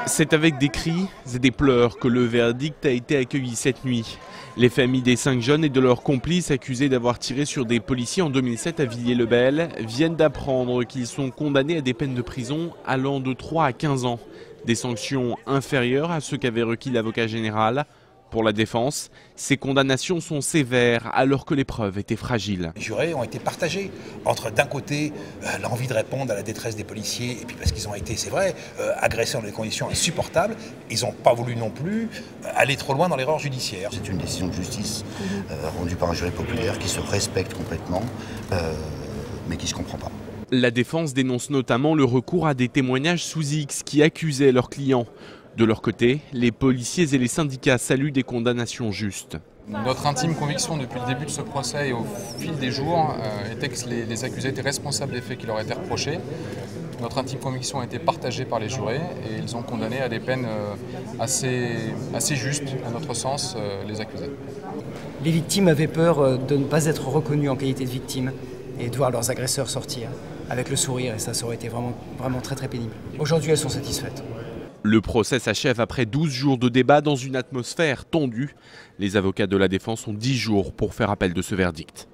C'est avec des cris et des pleurs que le verdict a été accueilli cette nuit. Les familles des 5 jeunes et de leurs complices accusés d'avoir tiré sur des policiers en 2007 à Villiers-le-Bel viennent d'apprendre qu'ils sont condamnés à des peines de prison allant de 3 à 15 ans. Des sanctions inférieures à ce qu'avait requis l'avocat général. Pour la défense, ces condamnations sont sévères alors que les preuves étaient fragiles. Les jurés ont été partagés entre d'un côté l'envie de répondre à la détresse des policiers et puis parce qu'ils ont été, c'est vrai, agressés dans des conditions insupportables, ils n'ont pas voulu non plus aller trop loin dans l'erreur judiciaire. C'est une décision de justice rendue par un jury populaire qui se respecte complètement mais qui ne se comprend pas. La défense dénonce notamment le recours à des témoignages sous X qui accusaient leurs clients. De leur côté, les policiers et les syndicats saluent des condamnations justes. Notre intime conviction depuis le début de ce procès et au fil des jours était que les accusés étaient responsables des faits qui leur étaient reprochés. Notre intime conviction a été partagée par les jurés et ils ont condamné à des peines assez justes, à notre sens, les accusés. Les victimes avaient peur de ne pas être reconnues en qualité de victimes et de voir leurs agresseurs sortir avec le sourire, et ça aurait été vraiment très pénible. Aujourd'hui, elles sont satisfaites. Le procès s'achève après 12 jours de débat dans une atmosphère tendue. Les avocats de la défense ont 10 jours pour faire appel de ce verdict.